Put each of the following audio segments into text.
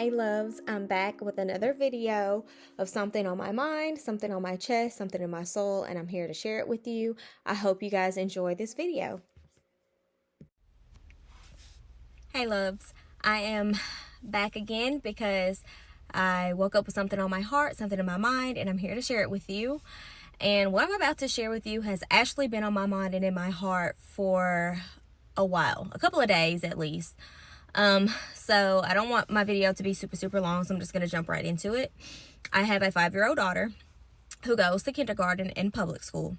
Hey loves, I'm back with another video of something on my mind, something on my chest, something in my soul, and I'm here to share it with you. I hope you guys enjoy this video. Hey loves, I am back again because I woke up with something on my heart, something in my mind, and I'm here to share it with you. And what I'm about to share with you has actually been on my mind and in my heart for a while, a couple of days at least. So I don't want my video to be super long, so I'm just going to jump right into it. I have a 5-year-old daughter who goes to kindergarten in public school,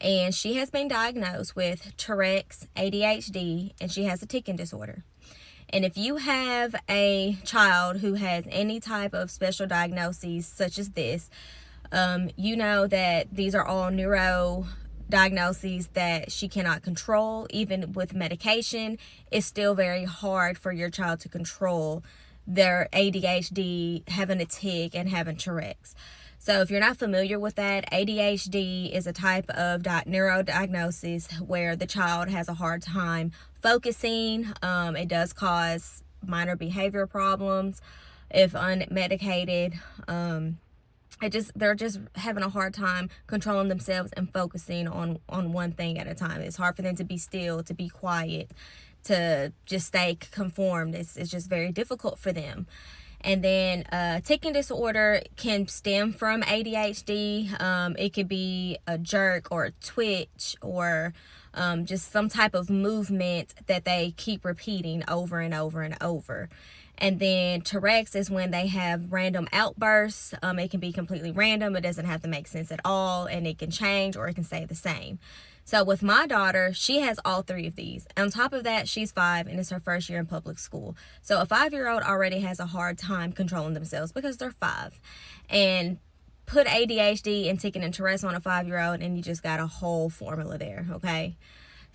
and she has been diagnosed with Tourette's, ADHD, and she has a ticking disorder. And if you have a child who has any type of special diagnoses such as this, you know that these are all neuro diagnoses that she cannot control. Even with medication, it's still very hard for your child to control their ADHD, having a tic, and having Tourette's. So if you're not familiar with that, ADHD is a type of neurodiagnosis where the child has a hard time focusing. It does cause minor behavior problems if unmedicated. They're just having a hard time controlling themselves and focusing on one thing at a time. It's hard for them to be still, to be quiet, to just stay conformed. It's just very difficult for them. And then ticking disorder can stem from ADHD. It could be a jerk or a twitch or just some type of movement that they keep repeating over and over and over. And then Tourette's is when they have random outbursts. It can be completely random. It doesn't have to make sense at all, and it can change or it can stay the same. So with my daughter, she has all three of these. On top of that, she's 5 and it's her first year in public school. So a 5-year-old already has a hard time controlling themselves because they're 5. And put ADHD and ticking and Tourette's on a 5-year-old and you just got a whole formula there, okay?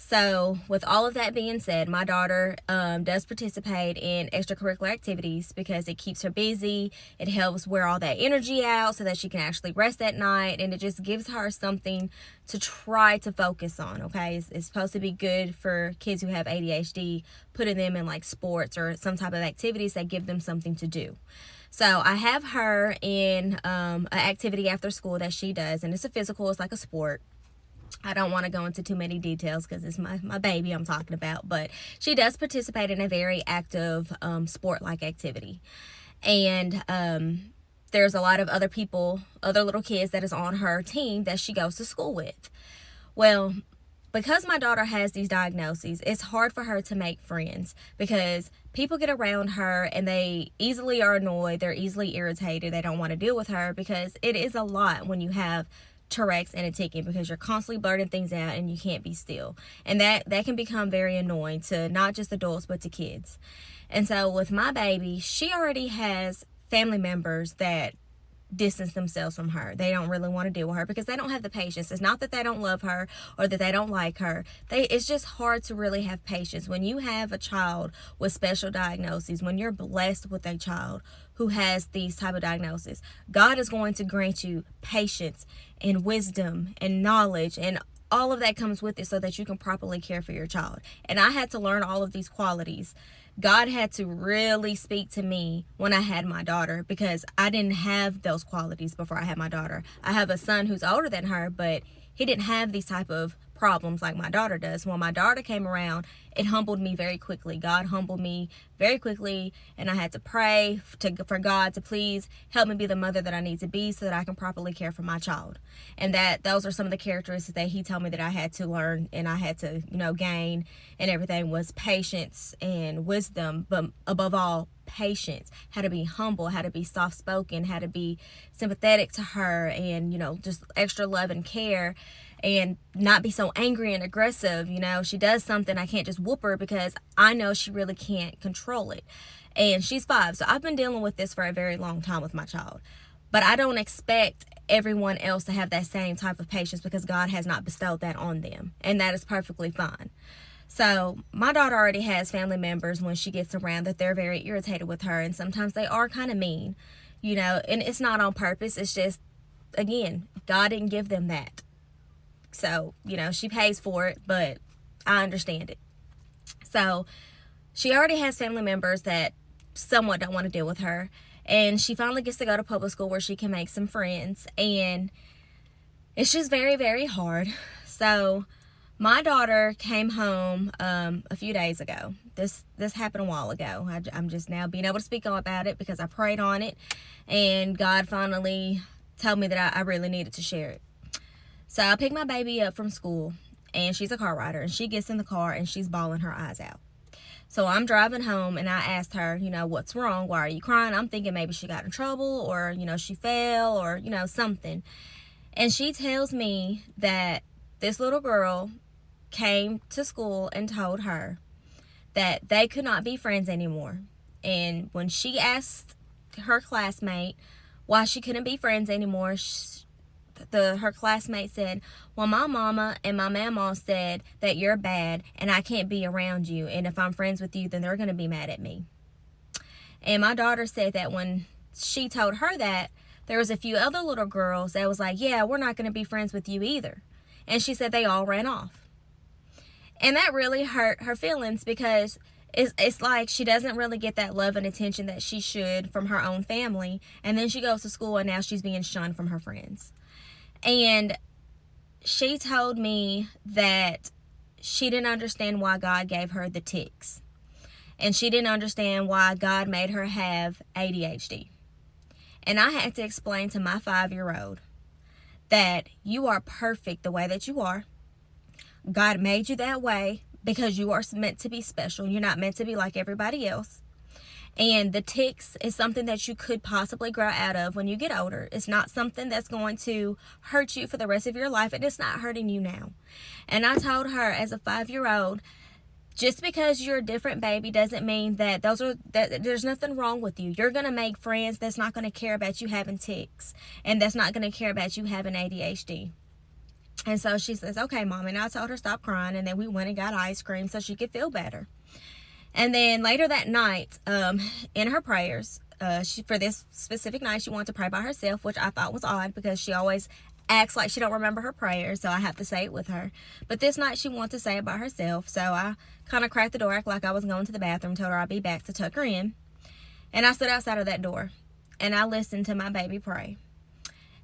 So with all of that being said, my daughter does participate in extracurricular activities because it keeps her busy. It helps wear all that energy out so that she can actually rest at night, and it just gives her something to try to focus on, okay? It's supposed to be good for kids who have ADHD, putting them in like sports or some type of activities that give them something to do. So I have her in an activity after school that she does, and it's a physical, it's like a sport. I don't want to go into too many details because it's my baby I'm talking about, but she does participate in a very active sport-like activity. And there's a lot of other people, other little kids that is on her team that she goes to school with. Well, because my daughter has these diagnoses, it's hard for her to make friends because people get around her and they easily are annoyed, they're easily irritated, they don't want to deal with her because it is a lot when you have Tourette's and a ticking, because you're constantly blurting things out and you can't be still, and that can become very annoying to not just adults but to kids. And so with my baby, she already has family members that distance themselves from her. They don't really want to deal with her because they don't have the patience. It's not that they don't love her or that they don't like her. It's just hard to really have patience when you have a child with special diagnoses. When you're blessed with a child who has these type of diagnoses, God is going to grant you patience and wisdom and knowledge, and all of that comes with it so that you can properly care for your child. And I had to learn all of these qualities. God had to really speak to me when I had my daughter because I didn't have those qualities before I had my daughter. I have a son who's older than her, but he didn't have these type of problems like my daughter does. When my daughter came around, it humbled me very quickly. God humbled me very quickly, and I had to pray for God to please help me be the mother that I need to be so that I can properly care for my child. And those are some of the characteristics that he told me that I had to learn and I had to, gain, and everything was patience and wisdom, but above all, patience, how to be humble, how to be soft-spoken, how to be sympathetic to her, and just extra love and care, and not be so angry and aggressive. She does something, I can't just whoop her because I know she really can't control it. And she's 5, so I've been dealing with this for a very long time with my child, but I don't expect everyone else to have that same type of patience because God has not bestowed that on them, and that is perfectly fine. So my daughter already has family members when she gets around that they're very irritated with her, and sometimes they are kind of mean, and it's not on purpose. It's just, again, God didn't give them that. So, she pays for it, but I understand it. So she already has family members that somewhat don't want to deal with her. And she finally gets to go to public school where she can make some friends. And it's just very, very hard. So my daughter came home a few days ago. This happened a while ago. I'm just now being able to speak about it because I prayed on it. And God finally told me that I really needed to share it. So I picked my baby up from school. And she's a car rider. And she gets in the car and she's bawling her eyes out. So I'm driving home and I asked her, what's wrong? Why are you crying? I'm thinking maybe she got in trouble or, she fell or, something. And she tells me that this little girl came to school and told her that they could not be friends anymore. And when she asked her classmate why she couldn't be friends anymore, her classmate said, well, my mama and my mama said that you're bad and I can't be around you. And if I'm friends with you, then they're going to be mad at me. And my daughter said that when she told her that, there was a few other little girls that was like, yeah, we're not going to be friends with you either. And she said they all ran off. And that really hurt her feelings because it's like she doesn't really get that love and attention that she should from her own family. And then she goes to school and now she's being shunned from her friends. And she told me that she didn't understand why God gave her the tics. And she didn't understand why God made her have ADHD. And I had to explain to my 5-year-old that you are perfect the way that you are. God made you that way because you are meant to be special. You're not meant to be like everybody else. And the tics is something that you could possibly grow out of when you get older. It's not something that's going to hurt you for the rest of your life, and it's not hurting you now. And I told her as a 5-year-old, just because you're a different baby doesn't mean that there's nothing wrong with you. You're going to make friends that's not going to care about you having tics, and that's not going to care about you having ADHD. And so she says, okay, Mom. And I told her stop crying, and then we went and got ice cream so she could feel better. And then later that night, in her prayers, for this specific night, she wanted to pray by herself, which I thought was odd because she always acts like she don't remember her prayers, so I have to say it with her. But this night she wanted to say it by herself, so I kind of cracked the door, acted like I was going to the bathroom, told her I'd be back to tuck her in. And I stood outside of that door, and I listened to my baby pray.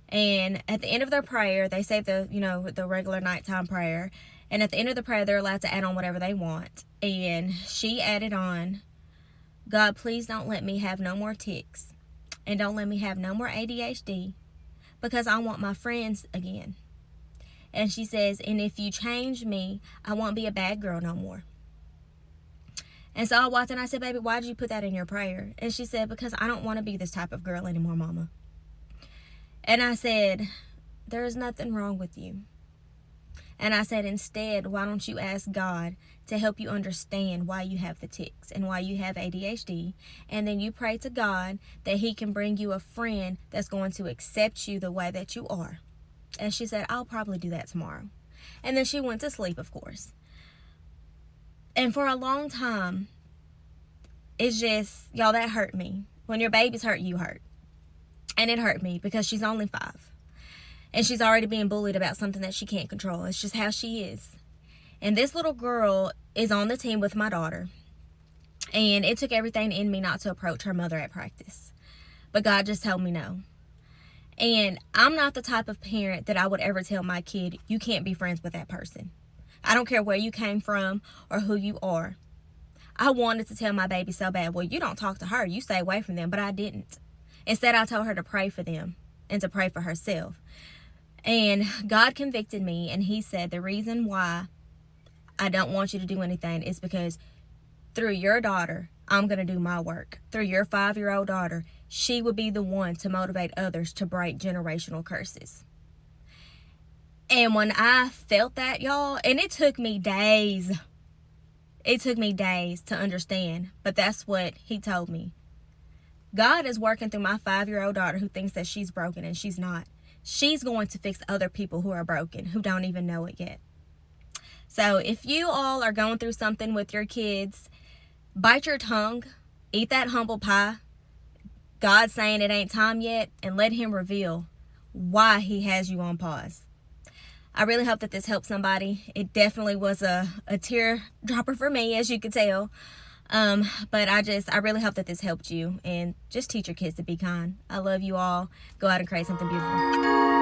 And at the end of their prayer, they say the regular nighttime prayer. And at the end of the prayer, they're allowed to add on whatever they want. And she added on, God, please don't let me have no more tics. And don't let me have no more ADHD. Because I want my friends again. And she says, and if you change me, I won't be a bad girl no more. And so I watched and I said, baby, why did you put that in your prayer? And she said, because I don't want to be this type of girl anymore, Mama. And I said, there is nothing wrong with you. And I said, instead, why don't you ask God to help you understand why you have the tics and why you have ADHD. And then you pray to God that he can bring you a friend that's going to accept you the way that you are. And she said, I'll probably do that tomorrow. And then she went to sleep, of course. And for a long time, it's just, y'all, that hurt me. When your baby's hurt, you hurt. And it hurt me because she's only 5. And she's already being bullied about something that she can't control. It's just how she is. And this little girl is on the team with my daughter. And it took everything in me not to approach her mother at practice. But God just told me no. And I'm not the type of parent that I would ever tell my kid, you can't be friends with that person. I don't care where you came from or who you are. I wanted to tell my baby so bad, well, you don't talk to her. You stay away from them. But I didn't. Instead, I told her to pray for them and to pray for herself. And God convicted me, and he said, the reason why I don't want you to do anything is because through your daughter, I'm going to do my work. Through your 5-year-old daughter, she would be the one to motivate others to break generational curses. And when I felt that, y'all, and it took me days. It took me days to understand, but that's what he told me. God is working through my 5-year-old daughter who thinks that she's broken, and she's not. She's going to fix other people who are broken, who don't even know it yet. So if you all are going through something with your kids, bite your tongue, eat that humble pie. God's saying it ain't time yet, and let him reveal why he has you on pause. I really hope that this helped somebody. It definitely was a tear dropper for me, as you could tell. But I really hope that this helped you, and just teach your kids to be kind. I love you all. Go out and create something beautiful.